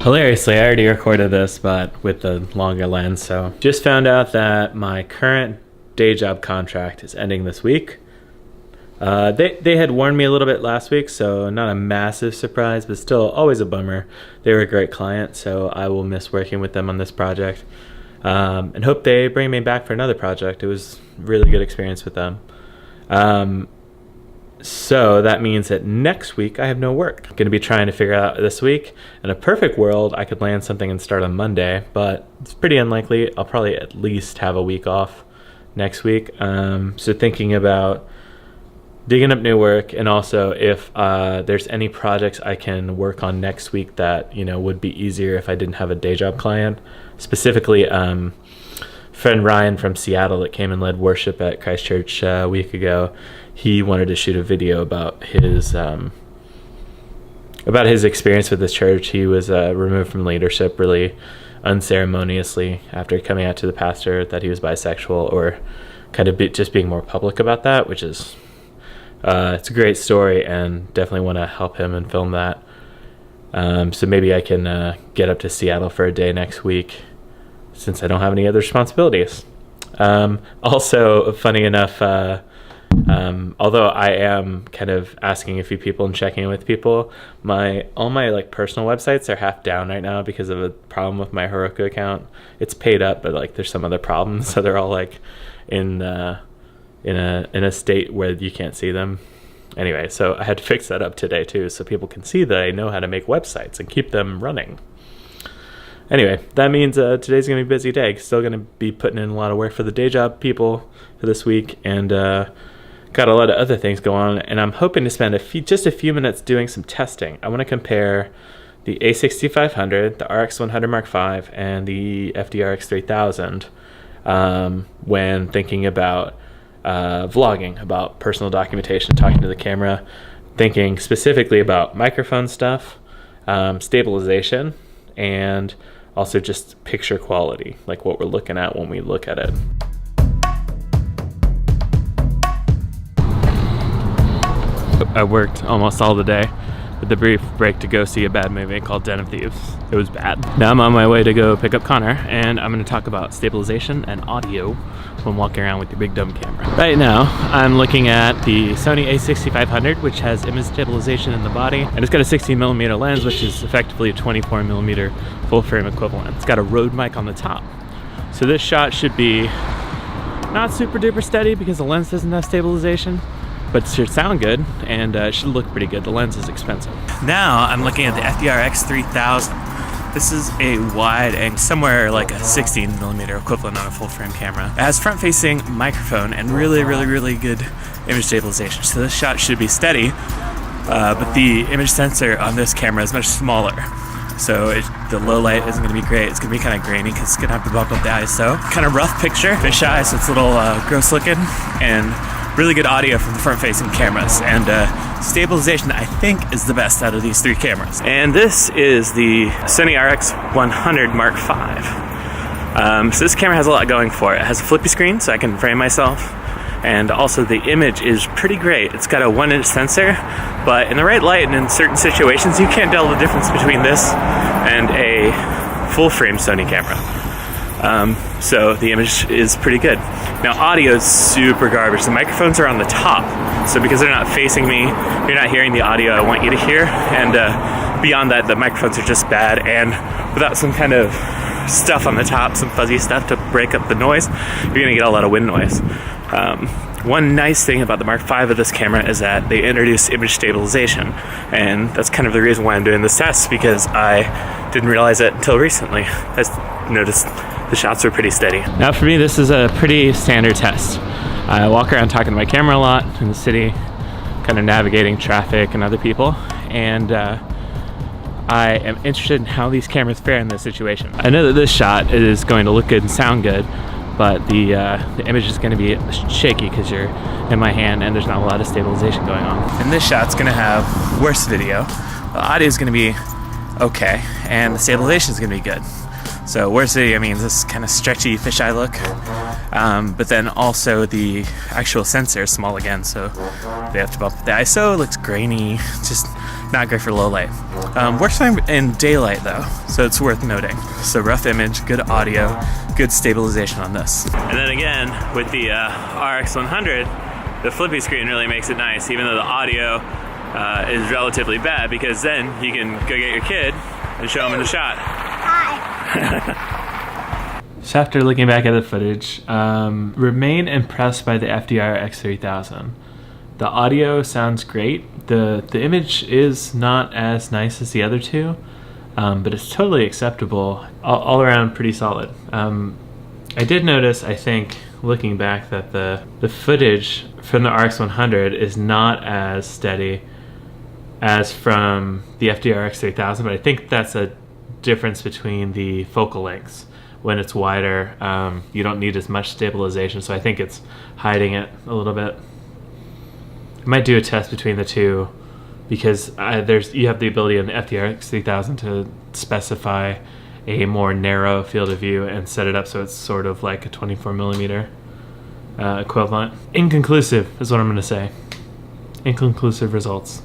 Hilariously, I already recorded this, but with the longer lens, so. Just found out that my current day job contract is ending this week. They had warned me a little bit last week, so not a massive surprise, but still always a bummer. They were a great client, so I will miss working with them on this project. And hope they bring me back for another project. It was a really good experience with them. So that means that next week I have no work. I'm going to be trying to figure out this week. In a perfect world, I could land something and start on Monday, but it's pretty unlikely. I'll probably at least have a week off next week. So thinking about digging up new work, and also if there's any projects I can work on next week that, you know, would be easier if I didn't have a day job client. Specifically, friend Ryan from Seattle that came and led worship at Christchurch a week ago, he wanted to shoot a video about his experience with this church. He was removed from leadership really unceremoniously after coming out to the pastor that he was bisexual, or kind of just being more public about that, which is it's a great story, and definitely want to help him and film that. So maybe I can get up to Seattle for a day next week, since I don't have any other responsibilities. Also, funny enough, although I am kind of asking a few people and checking in with people, all my like personal websites are half down right now because of a problem with my Heroku account. It's paid up, but like there's some other problems, so they're all like in a state where you can't see them. Anyway, so I had to fix that up today too, so people can see that I know how to make websites and keep them running. Anyway, that means today's gonna be a busy day. Still gonna be putting in a lot of work for the day job people for this week, and got a lot of other things going on, and I'm hoping to spend just a few minutes doing some testing. I want to compare the a6500, the RX100 V, and the FDR X3000 when thinking about vlogging, about personal documentation, talking to the camera, thinking specifically about microphone stuff, stabilization, and also just picture quality, like what we're looking at when we look at it. I worked almost all the day with a brief break to go see a bad movie called Den of Thieves. It was bad. Now I'm on my way to go pick up Connor, and I'm going to talk about stabilization and audio when walking around with your big dumb camera. Right now, I'm looking at the Sony a6500, which has image stabilization in the body, and it's got a 16mm lens, which is effectively a 24mm full frame equivalent. It's got a Rode mic on the top. So this shot should be not super duper steady because the lens doesn't have stabilization, but it should sound good, and it should look pretty good. The lens is expensive. Now I'm looking at the FDR X3000. This is a wide and somewhere like a 16mm equivalent on a full frame camera. It has front-facing microphone and really good image stabilization. So this shot should be steady, but the image sensor on this camera is much smaller. So the low light isn't going to be great. It's going to be kind of grainy because it's going to have to bump up the ISO. Kind of rough picture, fisheye, so it's a little gross looking, and really good audio from the front-facing cameras, and stabilization I think is the best out of these three cameras. And this is the Sony RX100 V. So this camera has a lot going for it. It has a flippy screen so I can frame myself, and also the image is pretty great. It's got a 1-inch sensor, but in the right light and in certain situations you can't tell the difference between this and a full-frame Sony camera. So the image is pretty good. Now audio is super garbage. The microphones are on the top, so because they're not facing me, you're not hearing the audio I want you to hear, and beyond that the microphones are just bad, and without some kind of stuff on the top, some fuzzy stuff to break up the noise, you're gonna get a lot of wind noise. One nice thing about the Mark V of this camera is that they introduced image stabilization, and that's kind of the reason why I'm doing this test, because I didn't realize it until recently. I noticed the shots were pretty steady. Now for me, this is a pretty standard test. I walk around talking to my camera a lot in the city, kind of navigating traffic and other people, and I am interested in how these cameras fare in this situation. I know that this shot is going to look good and sound good, but the image is going to be shaky because you're in my hand and there's not a lot of stabilization going on. And this shot's going to have worse video. The audio is going to be okay, and the stabilization is going to be good. So worst video means this kind of stretchy fisheye look, but then also the actual sensor is small again, so they have to bump it. The ISO looks grainy, just not great for low light. Works fine in daylight though, so it's worth noting. So rough image, good audio, good stabilization on this. And then again, with the RX100, the flippy screen really makes it nice, even though the audio is relatively bad, because then you can go get your kid and show him in the shot. So after looking back at the footage, remain impressed by the FDR X3000. The audio sounds great. The image is not as nice as the other two, but it's totally acceptable. All around pretty solid. I did notice, I think, looking back, that the footage from the RX100 is not as steady as from the FDR X3000, but I think that's a difference between the focal lengths. When it's wider, you don't need as much stabilization, so I think it's hiding it a little bit. I might do a test between the two, because you have the ability in the FDR X3000 to specify a more narrow field of view and set it up so it's sort of like a 24mm equivalent. Inconclusive is what I'm going to say. Inconclusive results.